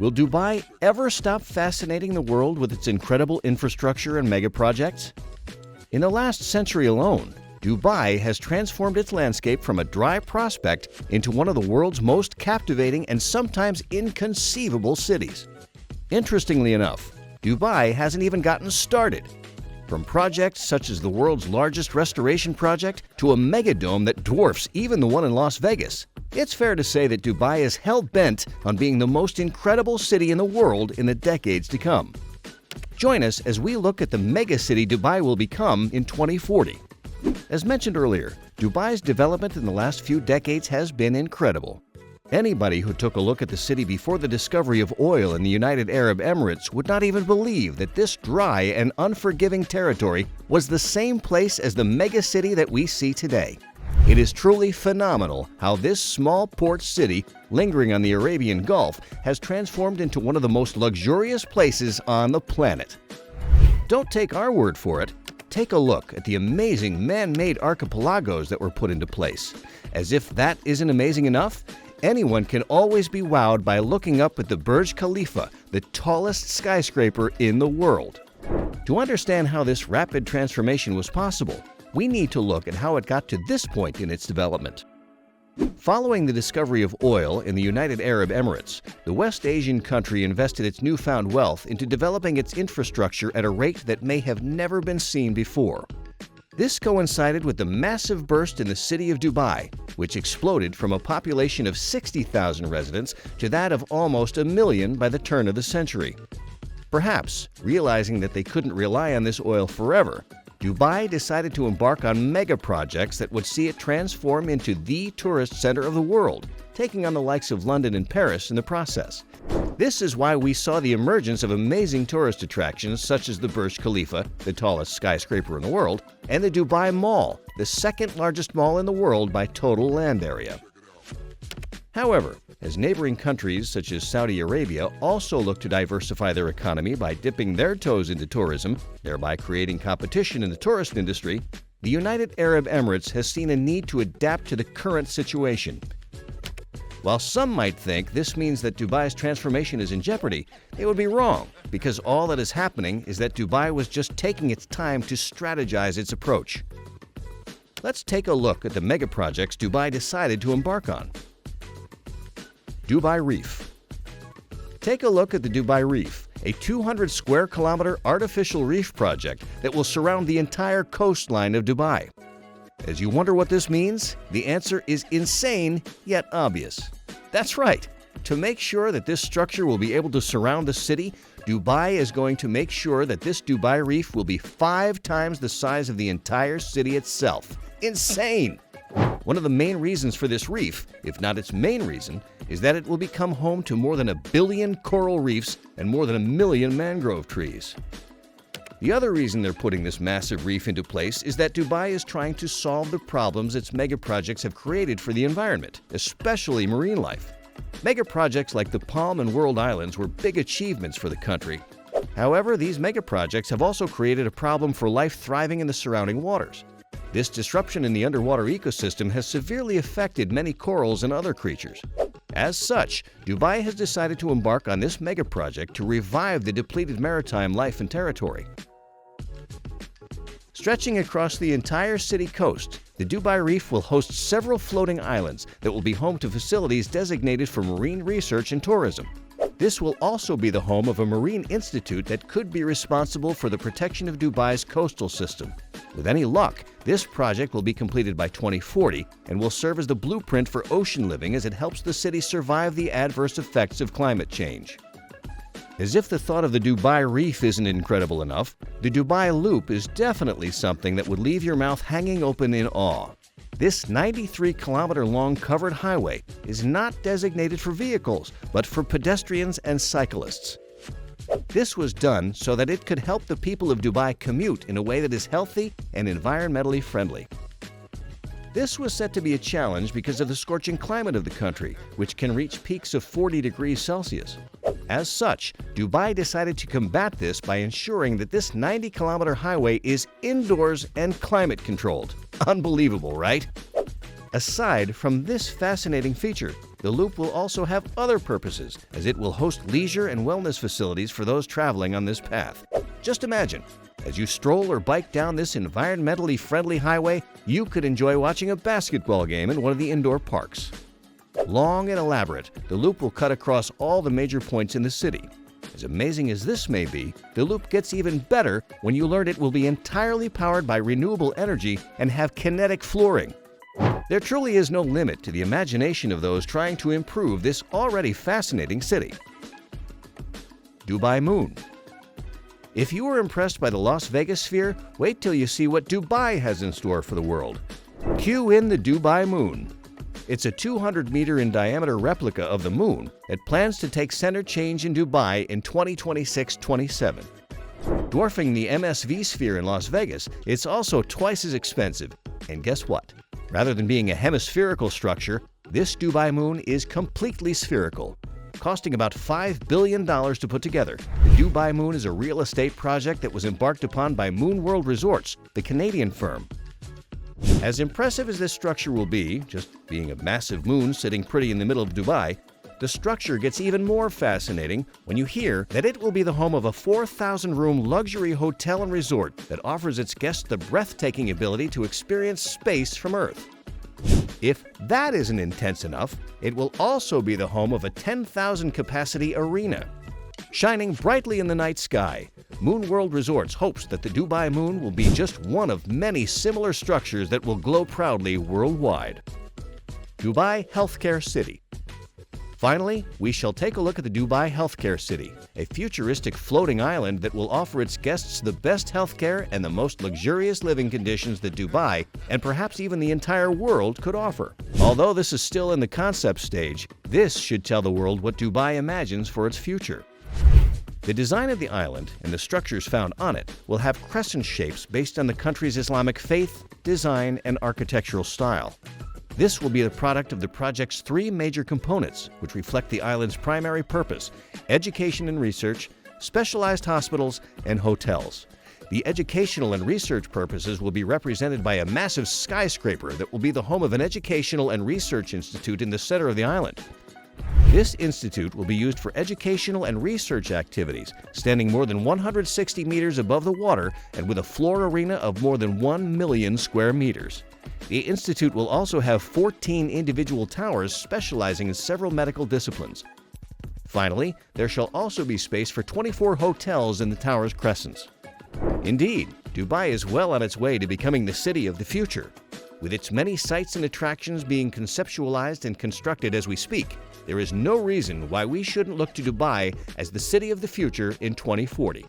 Will Dubai ever stop fascinating the world with its incredible infrastructure and megaprojects? In the last century alone, Dubai has transformed its landscape from a dry prospect into one of the world's most captivating and sometimes inconceivable cities. Interestingly enough, Dubai hasn't even gotten started. From projects such as the world's largest restoration project to a megadome that dwarfs even the one in Las Vegas, it's fair to say that Dubai is hell-bent on being the most incredible city in the world in the decades to come. Join us as we look at the megacity Dubai will become in 2040. As mentioned earlier, Dubai's development in the last few decades has been incredible. Anybody who took a look at the city before the discovery of oil in the United Arab Emirates would not even believe that this dry and unforgiving territory was the same place as the megacity that we see today. It is truly phenomenal how this small port city, lingering on the Arabian Gulf, has transformed into one of the most luxurious places on the planet. Don't take our word for it. Take a look at the amazing man-made archipelagos that were put into place. As if that isn't amazing enough, anyone can always be wowed by looking up at the Burj Khalifa, the tallest skyscraper in the world. To understand how this rapid transformation was possible, we need to look at how it got to this point in its development. Following the discovery of oil in the United Arab Emirates, the West Asian country invested its newfound wealth into developing its infrastructure at a rate that may have never been seen before. This coincided with the massive burst in the city of Dubai, which exploded from a population of 60,000 residents to that of almost 1 million by the turn of the century. Perhaps, realizing that they couldn't rely on this oil forever, Dubai decided to embark on megaprojects that would see it transform into the tourist center of the world, taking on the likes of London and Paris in the process. This is why we saw the emergence of amazing tourist attractions such as the Burj Khalifa, the tallest skyscraper in the world, and the Dubai Mall, the second largest mall in the world by total land area. However, as neighboring countries such as Saudi Arabia also look to diversify their economy by dipping their toes into tourism, thereby creating competition in the tourist industry, the United Arab Emirates has seen a need to adapt to the current situation. While some might think this means that Dubai's transformation is in jeopardy, they would be wrong, because all that is happening is that Dubai was just taking its time to strategize its approach. Let's take a look at the megaprojects Dubai decided to embark on. Dubai Reef. Take a look at the Dubai Reef, a 200 square kilometer artificial reef project that will surround the entire coastline of Dubai. As you wonder what this means, the answer is insane yet obvious. That's right. To make sure that this structure will be able to surround the city, Dubai is going to make sure that this Dubai Reef will be 5 times the size of the entire city itself. Insane! One of the main reasons for this reef, if not its main reason, is that it will become home to more than 1 billion coral reefs and more than 1 million mangrove trees. The other reason they're putting this massive reef into place is that Dubai is trying to solve the problems its megaprojects have created for the environment, especially marine life. Megaprojects like the Palm and World Islands were big achievements for the country. However, these megaprojects have also created a problem for life thriving in the surrounding waters. This disruption in the underwater ecosystem has severely affected many corals and other creatures. As such, Dubai has decided to embark on this megaproject to revive the depleted maritime life and territory. Stretching across the entire city coast, the Dubai Reef will host several floating islands that will be home to facilities designated for marine research and tourism. This will also be the home of a marine institute that could be responsible for the protection of Dubai's coastal system. With any luck, this project will be completed by 2040 and will serve as the blueprint for ocean living as it helps the city survive the adverse effects of climate change. As if the thought of the Dubai Reef isn't incredible enough, the Dubai Loop is definitely something that would leave your mouth hanging open in awe. This 93-kilometer-long covered highway is not designated for vehicles, but for pedestrians and cyclists. This was done so that it could help the people of Dubai commute in a way that is healthy and environmentally friendly. This was set to be a challenge because of the scorching climate of the country, which can reach peaks of 40 degrees Celsius. As such, Dubai decided to combat this by ensuring that this 90-kilometer highway is indoors and climate-controlled. Unbelievable, right? Aside from this fascinating feature, the loop will also have other purposes, as it will host leisure and wellness facilities for those traveling on this path. Just imagine, as you stroll or bike down this environmentally friendly highway, you could enjoy watching a basketball game in one of the indoor parks. Long and elaborate, the loop will cut across all the major points in the city. As amazing as this may be, the loop gets even better when you learn it will be entirely powered by renewable energy and have kinetic flooring. There truly is no limit to the imagination of those trying to improve this already fascinating city. Dubai Moon. If you were impressed by the Las Vegas sphere, wait till you see what Dubai has in store for the world. Cue in the Dubai Moon. It's a 200-meter in diameter replica of the moon that plans to take center change in Dubai in 2026-27. Dwarfing the MSV sphere in Las Vegas, it's also twice as expensive. And guess what? Rather than being a hemispherical structure, this Dubai Moon is completely spherical. Costing about $5 billion to put together, the Dubai Moon is a real estate project that was embarked upon by Moon World Resorts, the Canadian firm. As impressive as this structure will be, just being a massive moon sitting pretty in the middle of Dubai, the structure gets even more fascinating when you hear that it will be the home of a 4,000-room luxury hotel and resort that offers its guests the breathtaking ability to experience space from Earth. If that isn't intense enough, it will also be the home of a 10,000-capacity arena. Shining brightly in the night sky, Moon World Resorts hopes that the Dubai Moon will be just one of many similar structures that will glow proudly worldwide. Dubai Healthcare City. Finally, we shall take a look at the Dubai Healthcare City, a futuristic floating island that will offer its guests the best healthcare and the most luxurious living conditions that Dubai, and perhaps even the entire world, could offer. Although this is still in the concept stage, this should tell the world what Dubai imagines for its future. The design of the island and the structures found on it will have crescent shapes based on the country's Islamic faith, design, and architectural style. This will be the product of the project's three major components, which reflect the island's primary purpose: education and research, specialized hospitals, and hotels. The educational and research purposes will be represented by a massive skyscraper that will be the home of an educational and research institute in the center of the island. This institute will be used for educational and research activities, standing more than 160 meters above the water and with a floor arena of more than 1 million square meters. The institute will also have 14 individual towers specializing in several medical disciplines. Finally, there shall also be space for 24 hotels in the tower's crescents. Indeed, Dubai is well on its way to becoming the city of the future. With its many sites and attractions being conceptualized and constructed as we speak, there is no reason why we shouldn't look to Dubai as the city of the future in 2040.